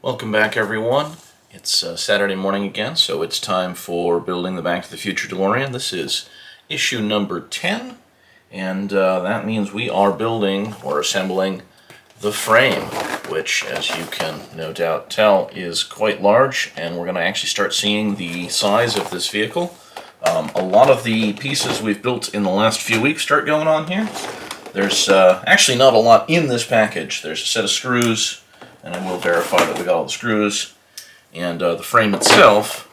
Welcome back, everyone. It's Saturday morning again, so it's time for building the Back to the Future DeLorean. This is issue number 10, and that means we are building or assembling the frame, which, as you can no doubt tell, is quite large, and we're going to actually start seeing the size of this vehicle. A lot of the pieces we've built in the last few weeks start going on here. There's actually not a lot in this package. There's a set of screws, and I will verify that we got all the screws, and the frame itself.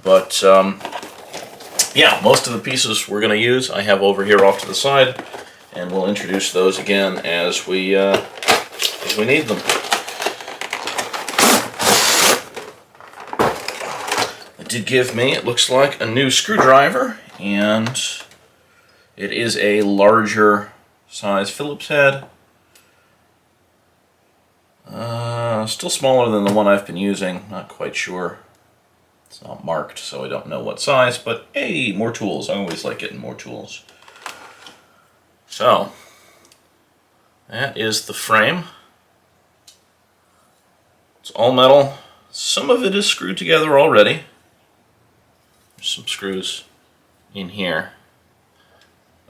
But yeah, most of the pieces we're going to use I have over here off to the side, and we'll introduce those again as we need them. It did give me, it looks like, a new screwdriver, and it is a larger size Phillips head. Still smaller than the one I've been using, not quite sure. It's not marked, so I don't know what size, but hey, more tools. I always like getting more tools. So, that is the frame. It's all metal. Some of it is screwed together already. There's some screws in here.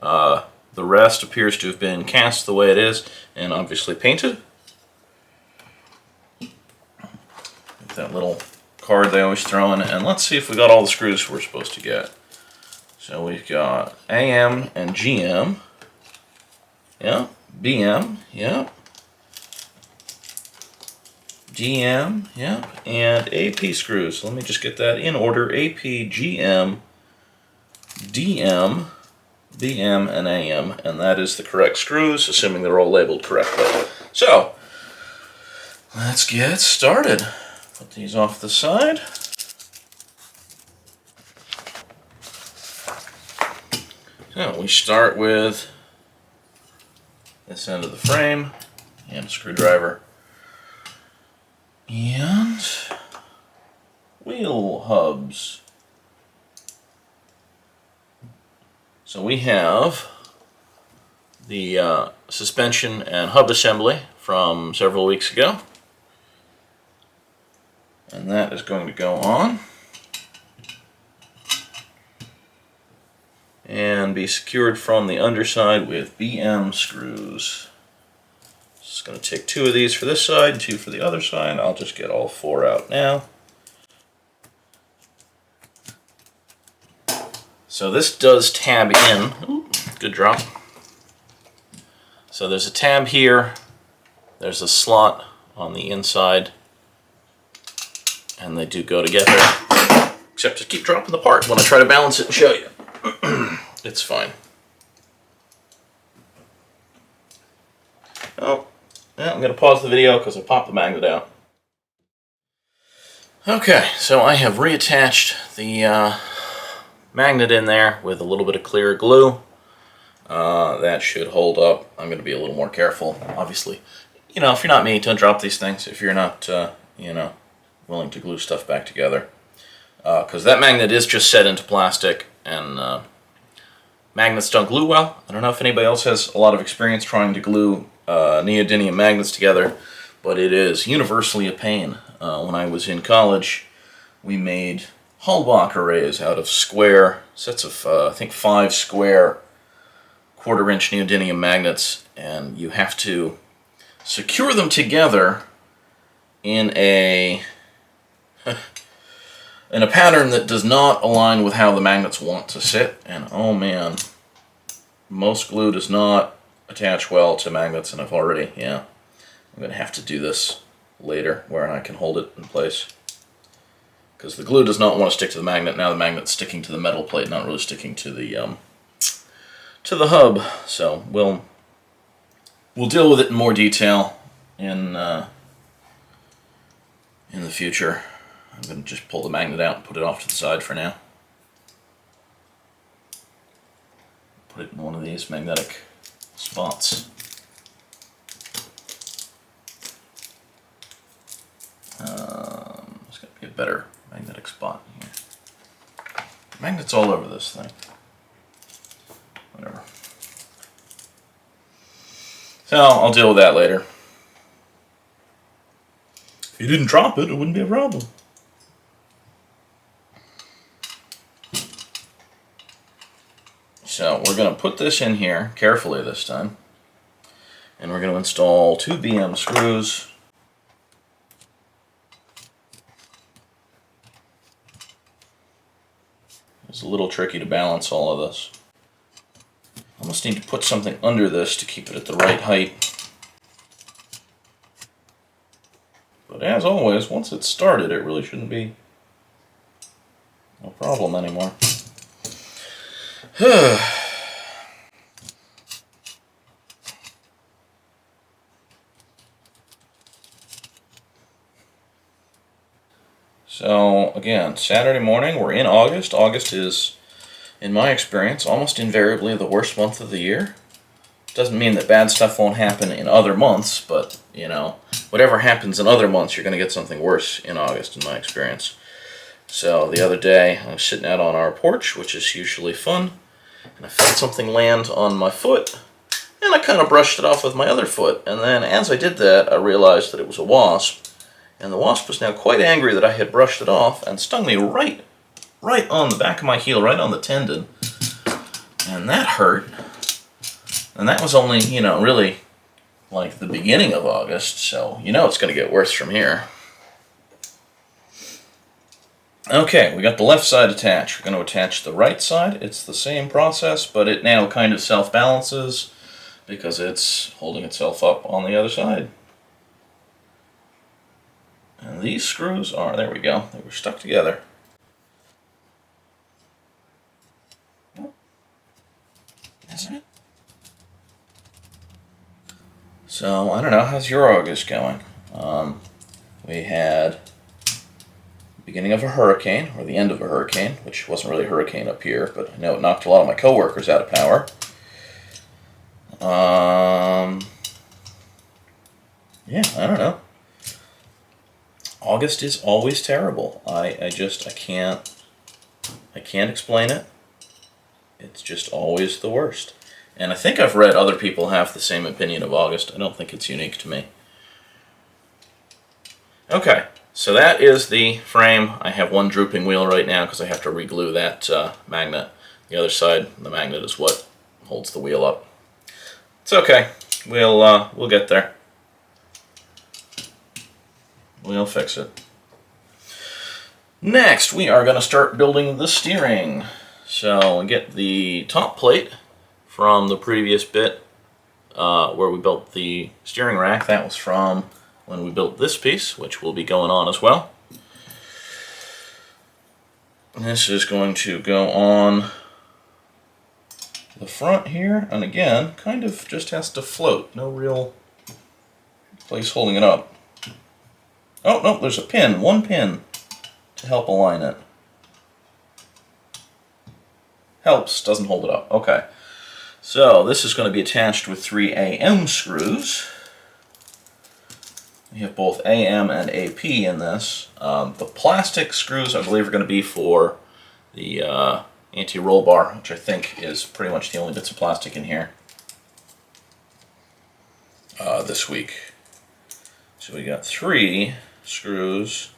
The rest appears to have been cast the way it is, and obviously painted. That little card they always throw in, and let's see if we got all the screws we're supposed to get. So we've got AM and GM, yeah, BM, yeah, DM, yeah, and AP screws. Let me just get that in order: AP, GM, DM, BM, and AM, and that is the correct screws, assuming they're all labeled correctly. So let's get started. Put these off the side. So we start with this end of the frame and a screwdriver and wheel hubs. So we have the suspension and hub assembly from several weeks ago. And that is going to go on and be secured from the underside with BM screws. Just going to take 2 of these for this side and 2 for the other side. I'll just get all 4 out now. So this does tab in. Ooh, good drop. So there's a tab here. There's a slot on the inside. And they do go together, except to keep dropping the part when I try to balance it and show you. It's fine. Oh, yeah, I'm going to pause the video because I popped the magnet out. Okay, so I have reattached the magnet in there with a little bit of clear glue. That should hold up. I'm going to be a little more careful, obviously. You know, if you're not me, don't drop these things. If you're not, you know, willing to glue stuff back together, because that magnet is just set into plastic, and magnets don't glue well. I don't know if anybody else has a lot of experience trying to glue neodymium magnets together, but it is universally a pain. When I was in college, we made Hallbach arrays out of square sets of I think 5 square 1/4-inch neodymium magnets, and you have to secure them together in a pattern that does not align with how the magnets want to sit, and oh man, most glue does not attach well to magnets, and I'm going to have to do this later where I can hold it in place, because the glue does not want to stick to the magnet. Now the magnet's sticking to the metal plate, not really sticking to the hub, so we'll deal with it in more detail in the future. I'm going to just pull the magnet out and put it off to the side for now. Put it in one of these magnetic spots. There's got to be a better magnetic spot here. Magnets all over this thing. Whatever. So I'll deal with that later. you didn't drop it, it wouldn't be a problem. So we're going to put this in here carefully this time. And we're going to install 2 BM screws. It's a little tricky to balance all of this. I almost need to put something under this to keep it at the right height. But as always, once it's started, it really shouldn't be no problem anymore. So again, Saturday morning, we're in August. August is, in my experience, almost invariably the worst month of the year. Doesn't mean that bad stuff won't happen in other months, but, you know, whatever happens in other months, you're going to get something worse in August, in my experience. So the other day, I was sitting out on our porch, which is usually fun, and I felt something land on my foot, and I kind of brushed it off with my other foot. And then as I did that, I realized that it was a wasp, and the wasp was now quite angry that I had brushed it off and stung me right on the back of my heel, right on the tendon, and that hurt. And that was only, you know, really like the beginning of August, so you know it's going to get worse from here. Okay, we got the left side attached. We're going to attach the right side. It's the same process, but it now kind of self-balances because it's holding itself up on the other side. And these screws are, there we go, they were stuck together. Isn't it? So, I don't know, how's your August going? We had the beginning of a hurricane, or the end of a hurricane, which wasn't really a hurricane up here, but I know it knocked a lot of my coworkers out of power. Yeah, I don't know. August is always terrible. I can't explain it. It's just always the worst. And I think I've read other people have the same opinion of August. I don't think it's unique to me. Okay, so that is the frame. I have one drooping wheel right now because I have to re-glue that magnet. The other side, the magnet is what holds the wheel up. It's okay. We'll get there. We'll fix it. Next, we are going to start building the steering. So we get the top plate from the previous bit where we built the steering rack. That was from when we built this piece, which will be going on as well. This is going to go on the front here, and again, kind of just has to float. No real place holding it up. Oh, no, there's a pin, one pin to help align it. Helps, doesn't hold it up. Okay. So this is going to be attached with 3 AM screws. We have both AM and AP in this. The plastic screws, I believe, are going to be for the anti-roll bar, which I think is pretty much the only bits of plastic in here this week. So we got 3 screws.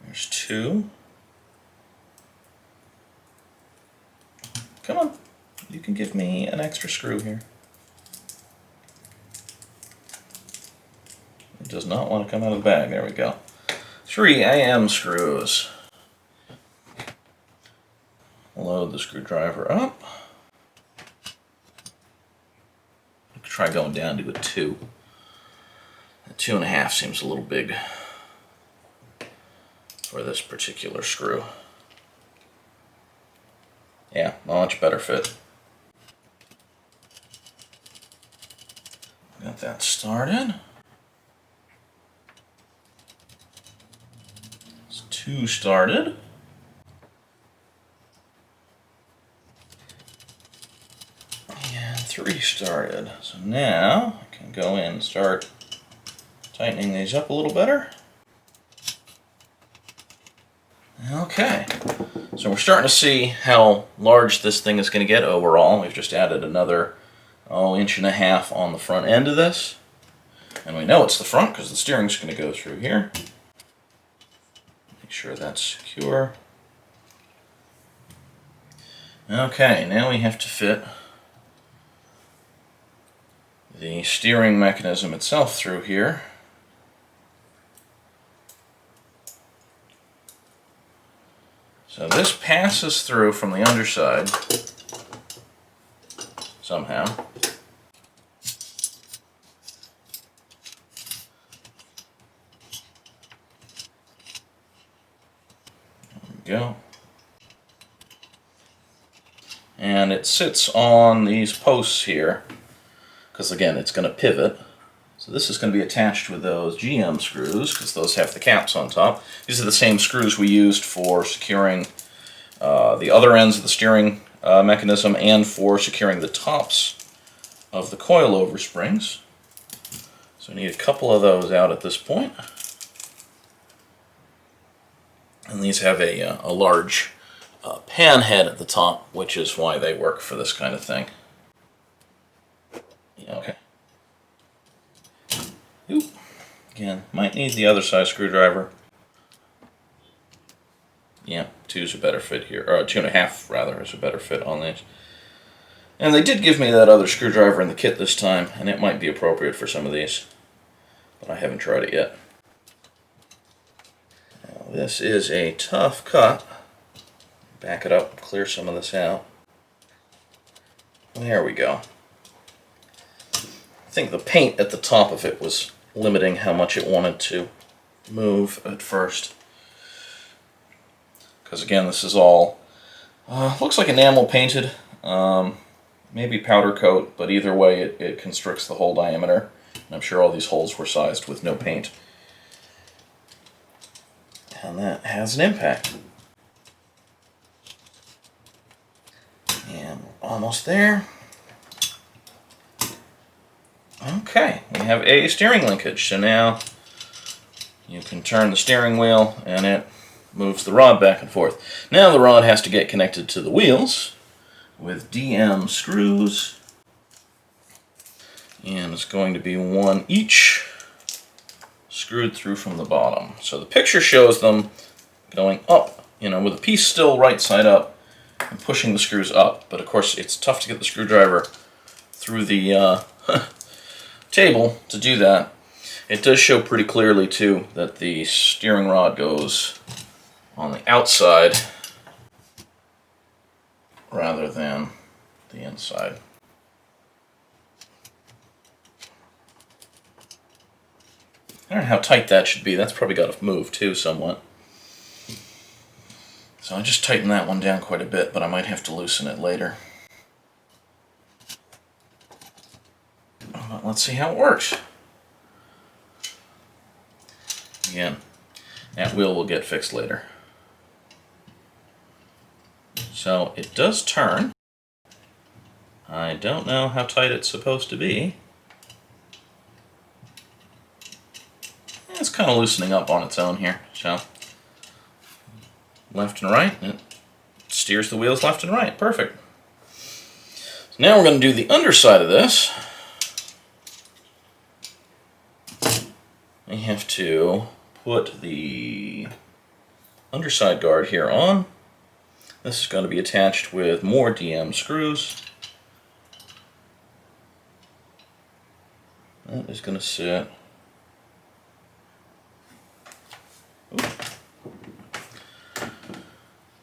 There's 2. Come on, you can give me an extra screw here. It does not want to come out of the bag. There we go. 3 AM screws. Load the screwdriver up. Try going down to a 2. A 2.5 seems a little big for this particular screw. Yeah, much better fit. Got that started. It's 2 started. And 3 started. So now I can go in and start tightening these up a little better. Okay, so we're starting to see how large this thing is going to get overall. We've just added another 1.5 inches on the front end of this. And we know it's the front because the steering's going to go through here. Make sure that's secure. Okay, now we have to fit the steering mechanism itself through here. So this passes through from the underside somehow. There we go. And it sits on these posts here, because again it's going to pivot. So this is going to be attached with those GM screws, because those have the caps on top. These are the same screws we used for securing the other ends of the steering mechanism and for securing the tops of the coilover springs. So we need a couple of those out at this point. And these have a large pan head at the top, which is why they work for this kind of thing. Yeah, okay. Oop. Again, might need the other size screwdriver. Yeah, 2's a better fit here, or 2.5 rather is a better fit on these. And they did give me that other screwdriver in the kit this time, and it might be appropriate for some of these, but I haven't tried it yet. Now, this is a tough cut. Back it up, clear some of this out. There we go. I think the paint at the top of it was limiting how much it wanted to move at first. Because again, this is all, looks like enamel painted, maybe powder coat, but either way it constricts the whole diameter. And I'm sure all these holes were sized with no paint. And that has an impact. And we're almost there. Okay, we have a steering linkage. So now you can turn the steering wheel and it moves the rod back and forth. Now the rod has to get connected to the wheels with DM screws. And it's going to be one each screwed through from the bottom. So the picture shows them going up, with the piece still right side up and pushing the screws up. But of course it's tough to get the screwdriver through the table to do that. It does show pretty clearly too that the steering rod goes on the outside rather than the inside. I don't know how tight that should be. That's probably got to move too somewhat. So I just tightened that one down quite a bit, but I might have to loosen it later. But let's see how it works. Again, that wheel will get fixed later. So it does turn. I don't know how tight it's supposed to be. It's kind of loosening up on its own here. So left and right, it steers the wheels left and right. Perfect. So now we're going to do the underside of this. We have to put the underside guard here on. This is going to be attached with more DM screws. That is going to sit.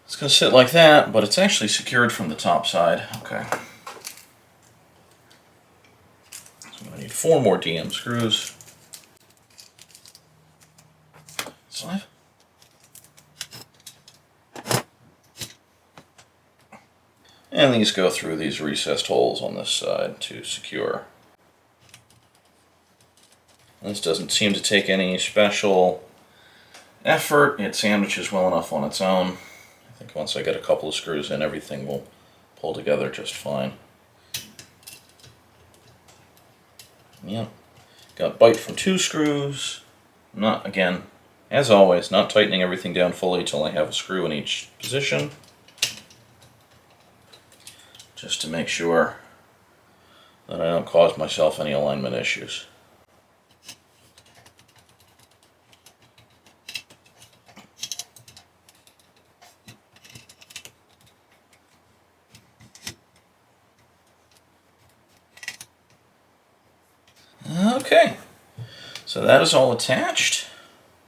It's going to sit like that, but it's actually secured from the top side. Okay. So I'm going to need 4 more DM screws. Slide. And these go through these recessed holes on this side to secure. This doesn't seem to take any special effort. It sandwiches well enough on its own. I think once I get a couple of screws in, everything will pull together just fine. Yep. Got bite from 2 screws. Not, again, as always, not tightening everything down fully till I have a screw in each position. Just to make sure that I don't cause myself any alignment issues. Okay, so that is all attached.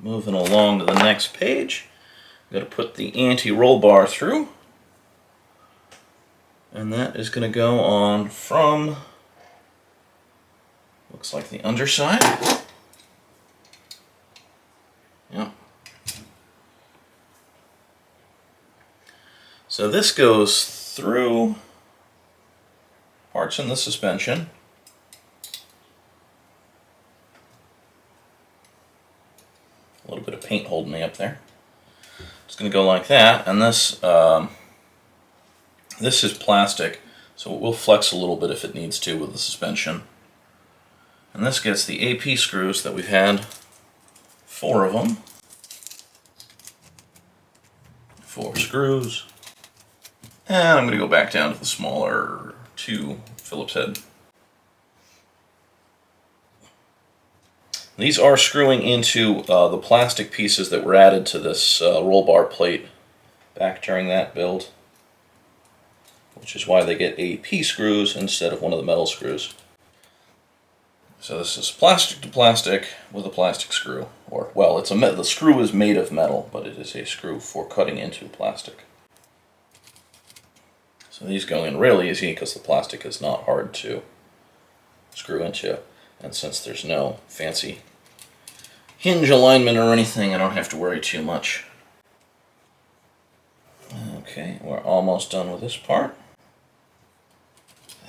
Moving along to the next page. I'm going to put the anti-roll bar through. And that is going to go on from, looks like the underside. Yep. So this goes through parts in the suspension. A little bit of paint holding me up there. It's going to go like that, and this is plastic, so it will flex a little bit if it needs to with the suspension. And this gets the AP screws that we've had, 4 of them. 4 screws. And I'm going to go back down to the smaller 2 Phillips head. These are screwing into the plastic pieces that were added to this roll bar plate back during that build, which is why they get AP screws instead of one of the metal screws. So this is plastic to plastic with a plastic screw, or well, the screw is made of metal, but it is a screw for cutting into plastic. So these go in real easy because the plastic is not hard to screw into, and since there's no fancy hinge alignment or anything, I don't have to worry too much. Okay, we're almost done with this part.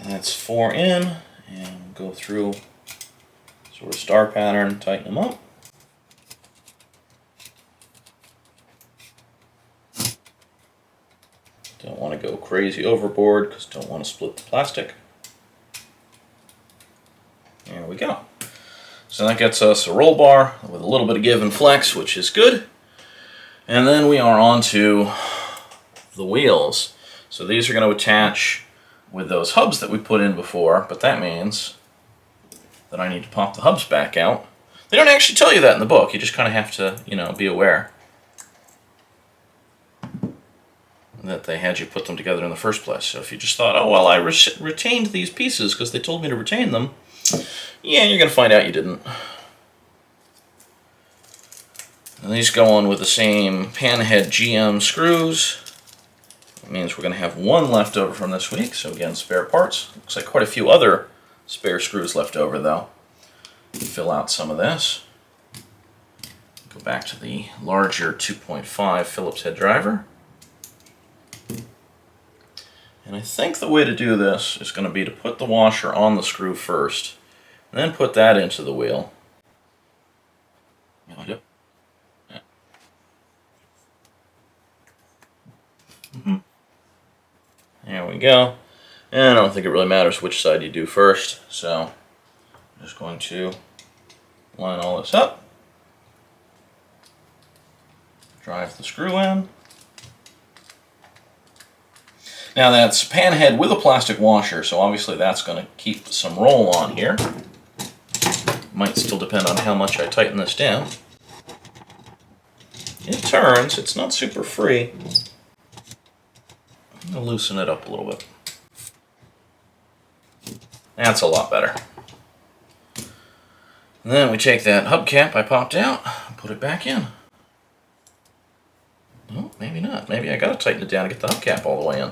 That's 4 in, and go through sort of star pattern, tighten them up. Don't want to go crazy overboard because don't want to split the plastic. There we go. So that gets us a roll bar with a little bit of give and flex, which is good. And then we are on to the wheels. So these are going to attach with those hubs that we put in before, but that means that I need to pop the hubs back out. They don't actually tell you that in the book. You just kind of have to, be aware that they had you put them together in the first place. So if you just thought, oh, well, I retained these pieces because they told me to retain them, yeah, you're going to find out you didn't. And these go on with the same panhead GM screws. That means we're going to have 1 left over from this week. So again, spare parts. Looks like quite a few other spare screws left over, though. Fill out some of this. Go back to the larger 2.5 Phillips head driver. And I think the way to do this is going to be to put the washer on the screw first, and then put that into the wheel. There we go. And I don't think it really matters which side you do first, so I'm just going to line all this up, drive the screw in. Now that's panhead with a plastic washer, so obviously that's going to keep some roll on here. Might still depend on how much I tighten this down. It turns, it's not super free. I'm going to loosen it up a little bit. That's a lot better. And then we take that hubcap I popped out and put it back in. No, maybe not. Maybe I got to tighten it down to get the hubcap all the way in.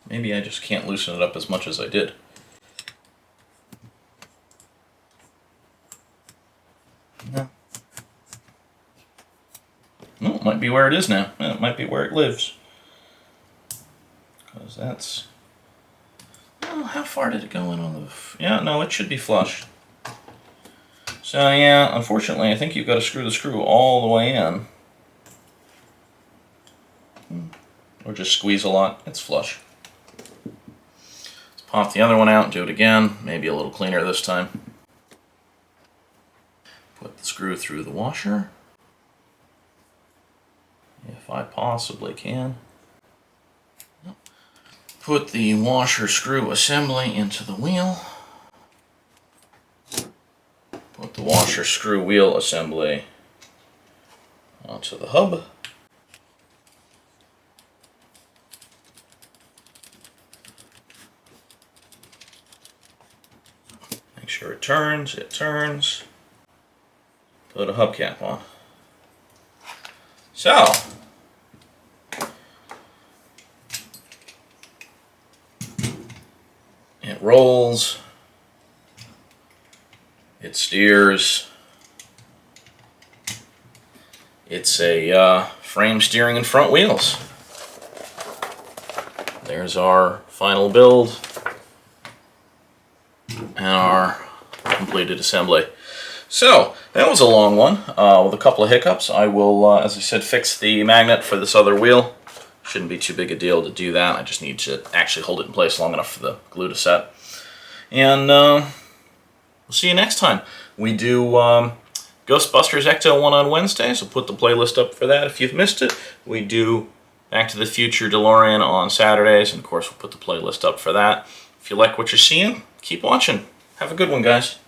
Maybe I just can't loosen it up as much as I did. No. No, it might be where it is now. It might be where it lives. Because that's... Oh, how far did it go in on the... Yeah, no, it should be flush. So yeah, unfortunately, I think you've got to screw the screw all the way in. Or just squeeze a lot. It's flush. Let's pop the other one out and do it again. Maybe a little cleaner this time. Put the screw through the washer. If I possibly can. Put the washer screw assembly into the wheel. Put the washer screw wheel assembly onto the hub. Make sure it turns, Put a hubcap on. So, it rolls, it steers. It's a frame, steering, and front wheels. There's our final build and our completed assembly. So, that was a long one with a couple of hiccups. I will, as I said, fix the magnet for this other wheel. Shouldn't be too big a deal to do that. I just need to actually hold it in place long enough for the glue to set. And we'll see you next time. We do Ghostbusters Ecto 1 on Wednesday, so put the playlist up for that if you've missed it. We do Back to the Future DeLorean on Saturdays, and of course we'll put the playlist up for that. If you like what you're seeing, keep watching. Have a good one, guys.